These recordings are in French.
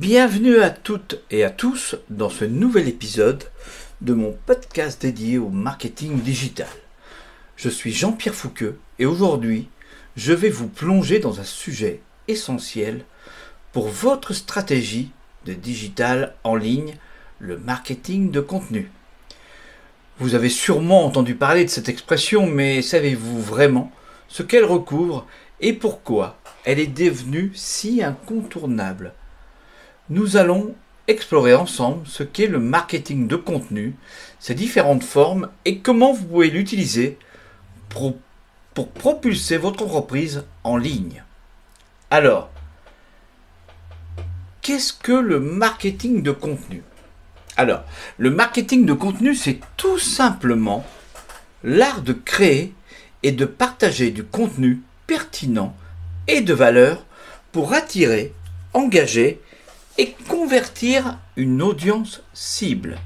Bienvenue à toutes et à tous dans ce nouvel épisode de mon podcast dédié au marketing digital. Je suis Jean-Pierre Fouqueux et aujourd'hui, je vais vous plonger dans un sujet essentiel pour votre stratégie de digital en ligne, le marketing de contenu. Vous avez sûrement entendu parler de cette expression, mais savez-vous vraiment ce qu'elle recouvre et pourquoi elle est devenue si incontournable ? Nous allons explorer ensemble ce qu'est le marketing de contenu, ses différentes formes et comment vous pouvez l'utiliser pour propulser votre entreprise en ligne. Alors, qu'est-ce que le marketing de contenu ? Alors, le marketing de contenu, c'est tout simplement l'art de créer et de partager du contenu pertinent et de valeur pour attirer, engager et convertir une audience cible.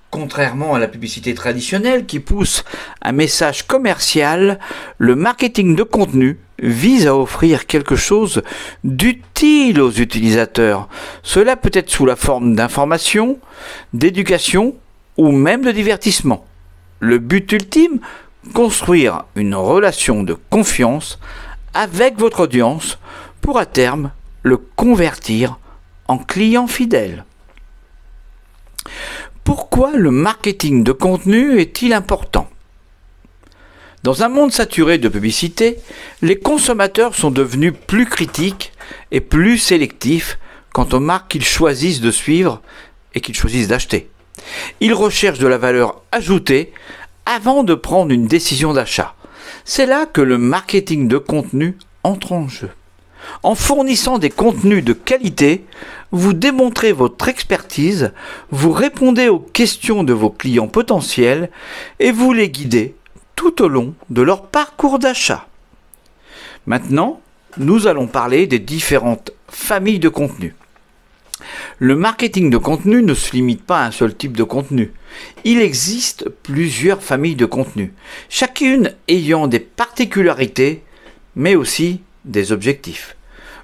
Contrairement à la publicité traditionnelle qui pousse un message commercial, le marketing de contenu vise à offrir quelque chose d'utile aux utilisateurs. Cela peut être sous la forme d'information, d'éducation ou même de divertissement. Le but ultime, construire une relation de confiance avec votre audience pour à terme le convertir en client fidèle. Pourquoi le marketing de contenu est-il important ? Dans un monde saturé de publicité, les consommateurs sont devenus plus critiques et plus sélectifs quant aux marques qu'ils choisissent de suivre et qu'ils choisissent d'acheter. Ils recherchent de la valeur ajoutée avant de prendre une décision d'achat. C'est là que le marketing de contenu entre en jeu. En fournissant des contenus de qualité, vous démontrez votre expertise, vous répondez aux questions de vos clients potentiels et vous les guidez tout au long de leur parcours d'achat. Maintenant, nous allons parler des différentes familles de contenus. Le marketing de contenu ne se limite pas à un seul type de contenu. Il existe plusieurs familles de contenus, chacune ayant des particularités, mais aussi des objectifs.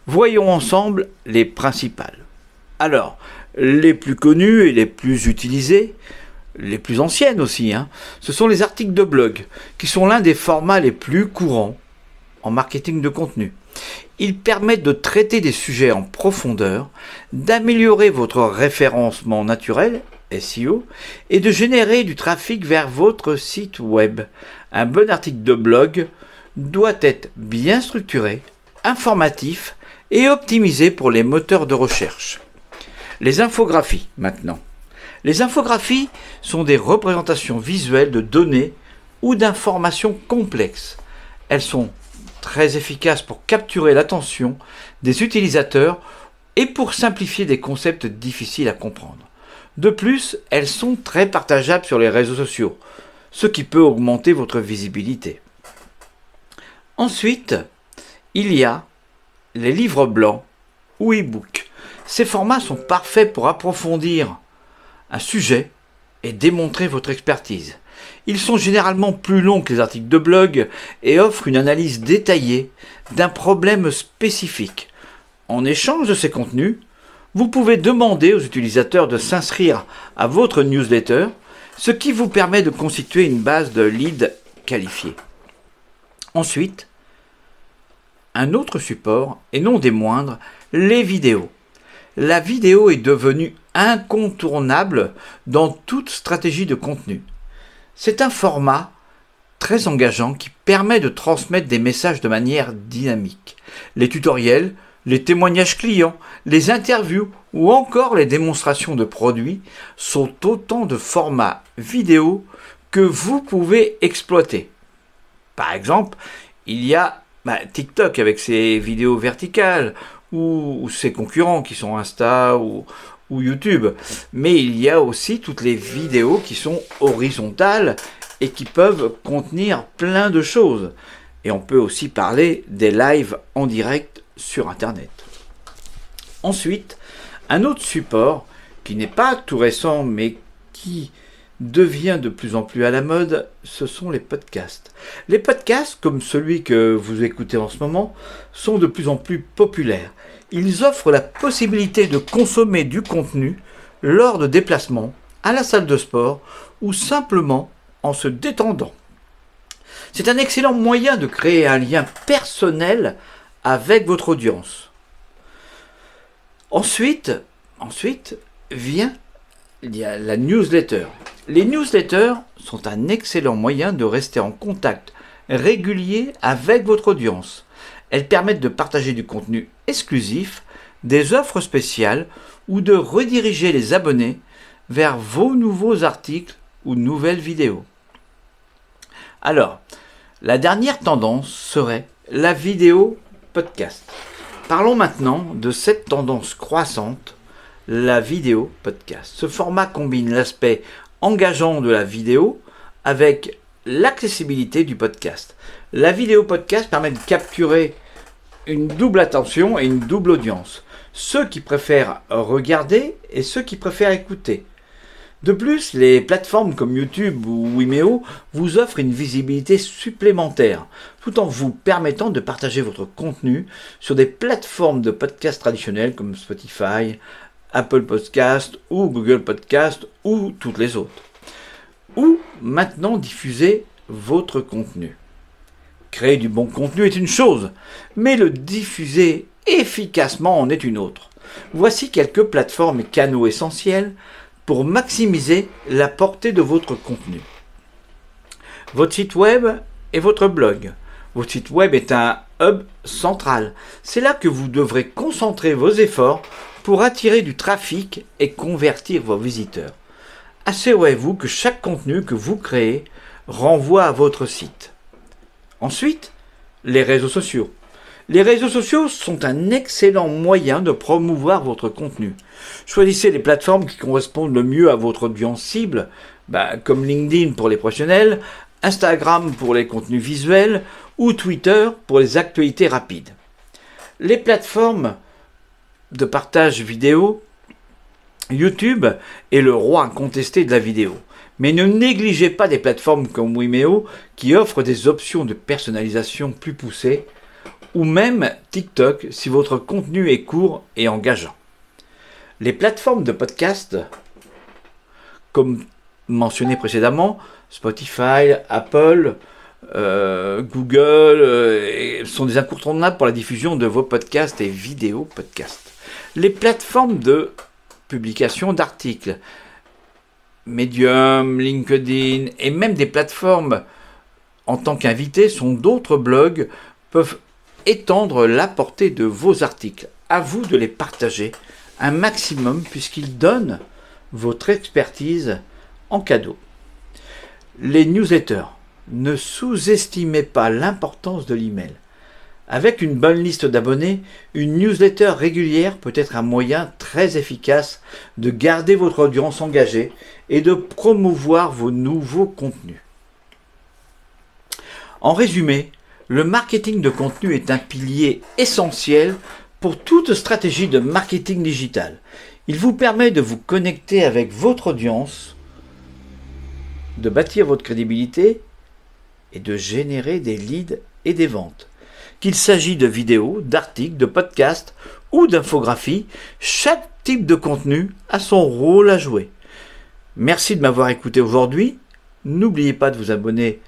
Voyons ensemble les principales. Alors, les plus connues et les plus utilisées, les plus anciennes aussi, ce sont les articles de blog, qui sont l'un des formats les plus courants en marketing de contenu. Ils permettent de traiter des sujets en profondeur, d'améliorer votre référencement naturel, SEO, et de générer du trafic vers votre site web. Un bon article de blog doit être bien structuré, informatif et optimisé pour les moteurs de recherche. Les infographies maintenant. Les infographies sont des représentations visuelles de données ou d'informations complexes. Elles sont très efficaces pour capturer l'attention des utilisateurs et pour simplifier des concepts difficiles à comprendre. De plus, elles sont très partageables sur les réseaux sociaux, ce qui peut augmenter votre visibilité. Ensuite, il y a les livres blancs ou e-books. Ces formats sont parfaits pour approfondir un sujet et démontrer votre expertise. Ils sont généralement plus longs que les articles de blog et offrent une analyse détaillée d'un problème spécifique. En échange de ces contenus, vous pouvez demander aux utilisateurs de s'inscrire à votre newsletter, ce qui vous permet de constituer une base de leads qualifiés. Ensuite, un autre support, et non des moindres, les vidéos. La vidéo est devenue incontournable dans toute stratégie de contenu. C'est un format très engageant qui permet de transmettre des messages de manière dynamique. Les tutoriels, les témoignages clients, les interviews ou encore les démonstrations de produits sont autant de formats vidéo que vous pouvez exploiter. Par exemple, il y a TikTok avec ses vidéos verticales ou ses concurrents qui sont Insta ou YouTube. Mais il y a aussi toutes les vidéos qui sont horizontales et qui peuvent contenir plein de choses. Et on peut aussi parler des lives en direct sur Internet. Ensuite, un autre support qui n'est pas tout récent mais qui devient de plus en plus à la mode, ce sont les podcasts. Les podcasts, comme celui que vous écoutez en ce moment, sont de plus en plus populaires. Ils offrent la possibilité de consommer du contenu lors de déplacements, à la salle de sport ou simplement en se détendant. C'est un excellent moyen de créer un lien personnel avec votre audience. Ensuite vient la newsletter. Les newsletters sont un excellent moyen de rester en contact régulier avec votre audience. Elles permettent de partager du contenu exclusif, des offres spéciales ou de rediriger les abonnés vers vos nouveaux articles ou nouvelles vidéos. Alors, la dernière tendance serait la vidéo podcast. Parlons maintenant de cette tendance croissante, la vidéo podcast. Ce format combine l'aspect engageant de la vidéo avec l'accessibilité du podcast. La vidéo podcast permet de capturer une double attention et une double audience. Ceux qui préfèrent regarder et ceux qui préfèrent écouter. De plus, les plateformes comme YouTube ou Vimeo vous offrent une visibilité supplémentaire, tout en vous permettant de partager votre contenu sur des plateformes de podcast traditionnelles comme Spotify, Apple Podcast ou Google Podcast ou toutes les autres. Ou maintenant diffuser votre contenu. Créer du bon contenu est une chose, mais le diffuser efficacement en est une autre. Voici quelques plateformes et canaux essentiels pour maximiser la portée de votre contenu. Votre site web et votre blog. Votre site web est un hub central. C'est là que vous devrez concentrer vos efforts pour attirer du trafic et convertir vos visiteurs. Assurez-vous que chaque contenu que vous créez renvoie à votre site. Ensuite, les réseaux sociaux. Les réseaux sociaux sont un excellent moyen de promouvoir votre contenu. Choisissez les plateformes qui correspondent le mieux à votre audience cible, comme LinkedIn pour les professionnels, Instagram pour les contenus visuels ou Twitter pour les actualités rapides. Les plateformes de partage vidéo, YouTube est le roi incontesté de la vidéo. Mais ne négligez pas des plateformes comme Vimeo qui offrent des options de personnalisation plus poussées, ou même TikTok si votre contenu est court et engageant. Les plateformes de podcast, comme mentionné précédemment, Spotify, Apple, Google, sont des incontournables pour la diffusion de vos podcasts et vidéos podcasts. Les plateformes de publication d'articles, Medium, LinkedIn et même des plateformes en tant qu'invité sont d'autres blogs peuvent étendre la portée de vos articles. À vous de les partager un maximum puisqu'ils donnent votre expertise en cadeau. Les newsletters. Ne sous-estimez pas l'importance de l'email. Avec une bonne liste d'abonnés, une newsletter régulière peut être un moyen très efficace de garder votre audience engagée et de promouvoir vos nouveaux contenus. En résumé, le marketing de contenu est un pilier essentiel pour toute stratégie de marketing digital. Il vous permet de vous connecter avec votre audience, de bâtir votre crédibilité et de générer des leads et des ventes. Qu'il s'agisse de vidéos, d'articles, de podcasts ou d'infographies, chaque type de contenu a son rôle à jouer. Merci de m'avoir écouté aujourd'hui. N'oubliez pas de vous abonner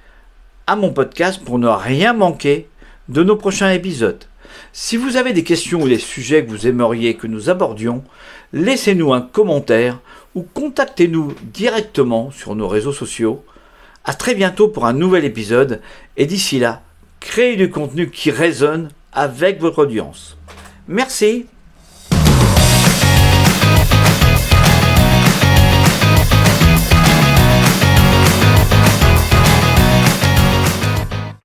à mon podcast pour ne rien manquer de nos prochains épisodes. Si vous avez des questions ou des sujets que vous aimeriez que nous abordions, laissez-nous un commentaire ou contactez-nous directement sur nos réseaux sociaux. À très bientôt pour un nouvel épisode et d'ici là, créez du contenu qui résonne avec votre audience. Merci.